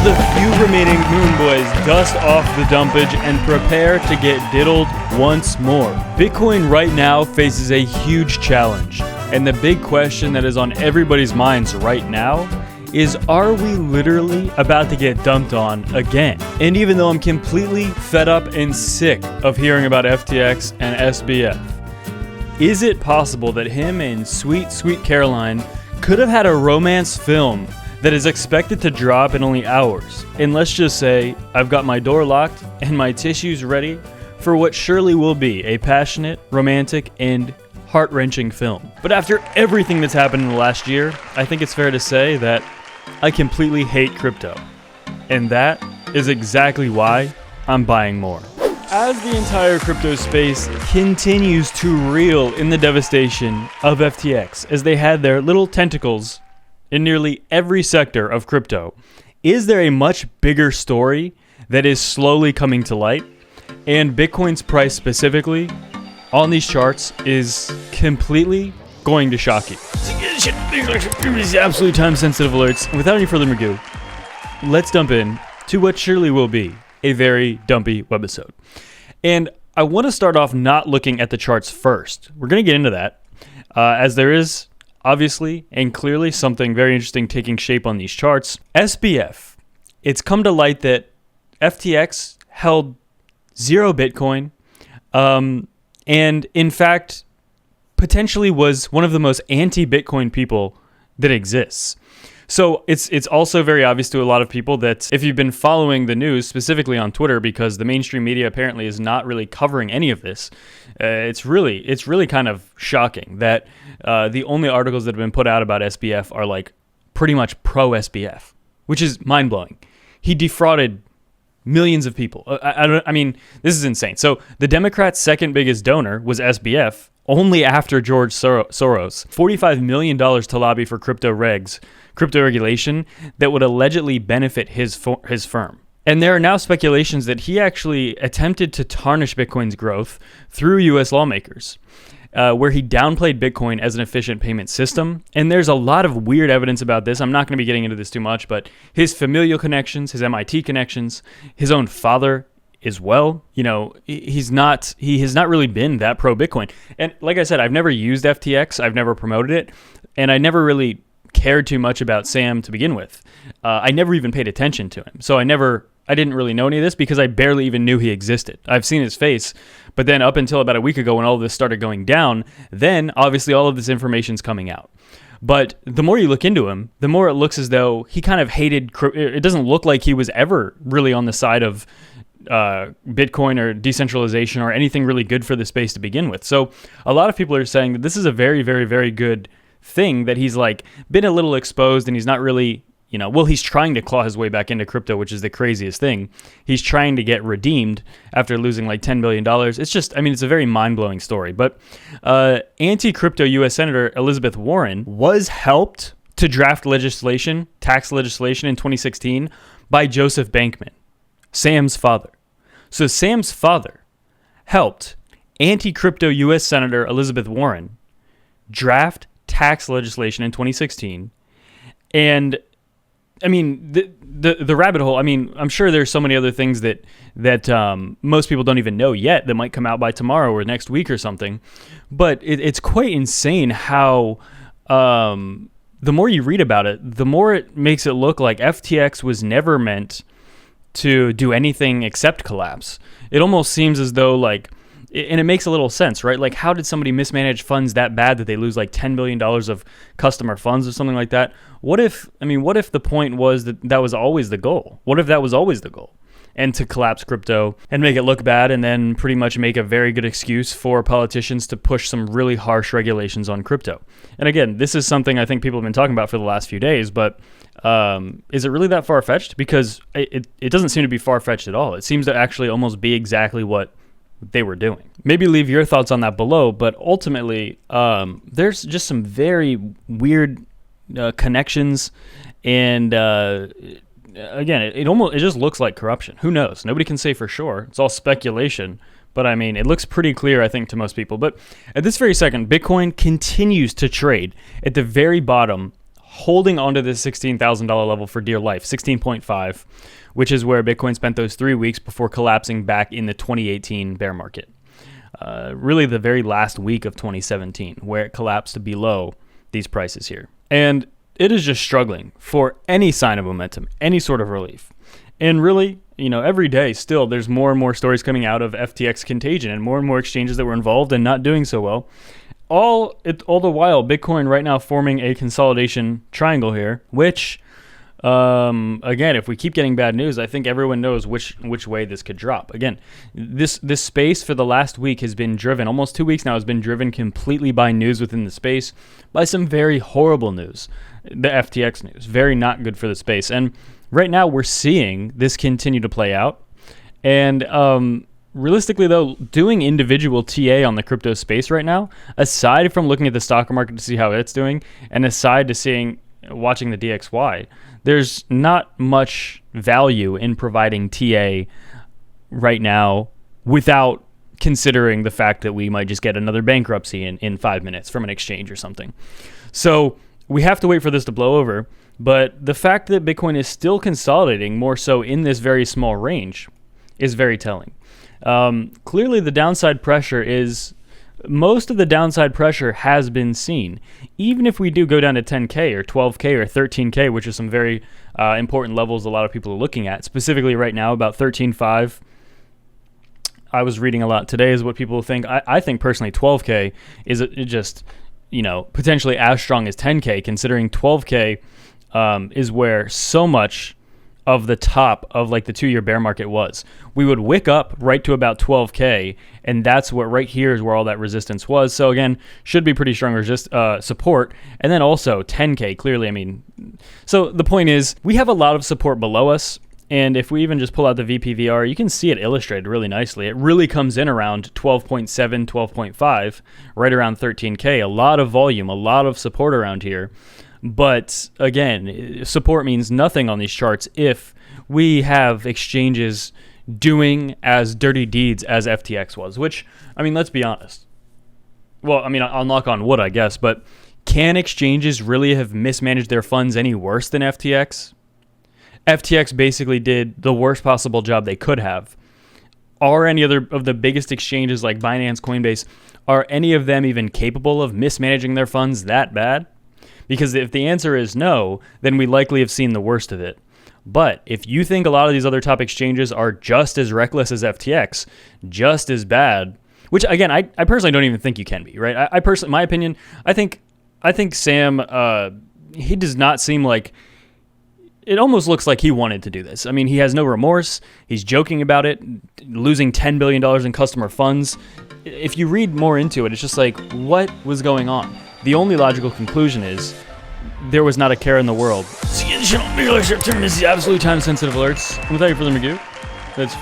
the few remaining Moon Boys dust off the dumpage and prepare to get diddled once more. Bitcoin right now faces a huge challenge, and the big question that is on everybody's minds right now is, are we literally about to get dumped on again? And even though I'm completely fed up and sick of hearing about FTX and SBF, is it possible that him and sweet, sweet Caroline could have had a romance film that is expected to drop in only hours? And let's just say I've got my door locked and my tissues ready for what surely will be a passionate, romantic, and heart-wrenching film. But after everything that's happened in the last year, I think it's fair to say that I completely hate crypto. And that is exactly why I'm buying more. As the entire crypto space continues to reel in the devastation of FTX as they had their little tentacles in nearly every sector of crypto, is there a much bigger story that is slowly coming to light? And Bitcoin's price specifically on these charts is completely going to shock you. Absolutely time-sensitive alerts. Without any further ado, let's dump in to what surely will be a very dumpy webisode. And I want to start off not looking at the charts first. We're going to get into that, as there is obviously and clearly something very interesting taking shape on these charts. SBF. It's come to light that FTX held 0 Bitcoin, and in fact, potentially was one of the most anti-Bitcoin people that exists. So it's also very obvious to a lot of people that if you've been following the news, specifically on Twitter, because the mainstream media apparently is not really covering any of this, it's really kind of shocking that the only articles that have been put out about SBF are like pretty much pro-SBF, which is mind-blowing. He defrauded millions of people. I mean, this is insane. So the Democrats' second biggest donor was SBF, only after George Soros. $45 million to lobby for crypto regulation that would allegedly benefit his firm. And there are now speculations that he actually attempted to tarnish Bitcoin's growth through U.S. lawmakers, where he downplayed Bitcoin as an efficient payment system. And there's a lot of weird evidence about this. I'm not going to be getting into this too much, but his familial connections, his MIT connections, his own father as well, he has not really been that pro Bitcoin. And like I said, I've never used FTX. I've never promoted it. And I never really cared too much about Sam to begin with. I never even paid attention to him. So I didn't really know any of this because I barely even knew he existed. I've seen his face, but then up until about a week ago when all of this started going down, then obviously all of this information's coming out. But the more you look into him, the more it looks as though he kind of hated, it doesn't look like he was ever really on the side of Bitcoin or decentralization or anything really good for the space to begin with. So a lot of people are saying that this is a very, very, very good thing that he's like been a little exposed and he's not really, he's trying to claw his way back into crypto, which is the craziest thing. He's trying to get redeemed after losing like $10 billion. It's just, it's a very mind-blowing story. But anti-crypto U.S. Senator Elizabeth Warren was helped to draft tax legislation in 2016 by Joseph Bankman, Sam's father. So Sam's father helped anti-crypto U.S. Senator Elizabeth Warren draft tax legislation in 2016. And the rabbit hole, I'm sure there's so many other things that most people don't even know yet that might come out by tomorrow or next week or something. But it's quite insane how the more you read about it, the more it makes it look like FTX was never meant to do anything except collapse. It almost seems as though and it makes a little sense, right? Like, how did somebody mismanage funds that bad that they lose like $10 billion of customer funds or something like that? What if the point was that was always the goal? What if that was always the goal? And to collapse crypto and make it look bad and then pretty much make a very good excuse for politicians to push some really harsh regulations on crypto. And again, this is something I think people have been talking about for the last few days, but is it really that far-fetched? Because it doesn't seem to be far-fetched at all. It seems to actually almost be exactly what they were doing. Maybe leave your thoughts on that below, but ultimately, there's just some very weird connections, and again, it just looks like corruption. Who knows? Nobody can say for sure. It's all speculation, but it looks pretty clear, I think, to most people. But at this very second, Bitcoin continues to trade at the very bottom, holding onto this $16,000 level for dear life, 16.5, which is where Bitcoin spent those 3 weeks before collapsing back in the 2018 bear market. Really the very last week of 2017, where it collapsed below these prices here. And it is just struggling for any sign of momentum, any sort of relief. And really, every day still there's more and more stories coming out of FTX contagion and more exchanges that were involved and not doing so well. All the while, Bitcoin right now forming a consolidation triangle here, which, again, if we keep getting bad news, I think everyone knows which way this could drop. Again, this space for the last week has been driven, almost 2 weeks now, has been driven completely by news within the space, by some very horrible news, the FTX news, very not good for the space. And right now we're seeing this continue to play out. And realistically, though, doing individual TA on the crypto space right now, aside from looking at the stock market to see how it's doing, and aside to watching the DXY, there's not much value in providing TA right now without considering the fact that we might just get another bankruptcy in 5 minutes from an exchange or something. So we have to wait for this to blow over. But the fact that Bitcoin is still consolidating more so in this very small range is very telling. Clearly, the downside pressure most of the downside pressure has been seen. Even if we do go down to 10K or 12K or 13K, which are some very important levels a lot of people are looking at, specifically right now about 13.5. I was reading a lot today is what people think. I think personally 12K is just, potentially as strong as 10K, considering 12K is where so much of the top of like the 2-year bear market was. We would wick up right to about 12K, and that's what right here is where all that resistance was. So again, should be pretty strong support. And then also 10K, clearly, so the point is we have a lot of support below us. And if we even just pull out the VPVR, you can see it illustrated really nicely. It really comes in around 12.7, 12.5, right around 13K. A lot of volume, a lot of support around here. But again, support means nothing on these charts if we have exchanges doing as dirty deeds as FTX was, which, let's be honest. Well, I'll knock on wood, I guess, but can exchanges really have mismanaged their funds any worse than FTX? FTX basically did the worst possible job they could have. Are any other of the biggest exchanges like Binance, Coinbase, are any of them even capable of mismanaging their funds that bad? Because if the answer is no, then we likely have seen the worst of it. But if you think a lot of these other top exchanges are just as reckless as FTX, just as bad, which again, I personally don't even think you can be, right? I personally, my opinion, I think Sam, he does not seem like, it almost looks like he wanted to do this. He has no remorse. He's joking about it, losing $10 billion in customer funds. If you read more into it, it's just like, what was going on? The only logical conclusion is there was not a care in the world. So you should be turn this absolutely time-sensitive alerts. Without further ado, that's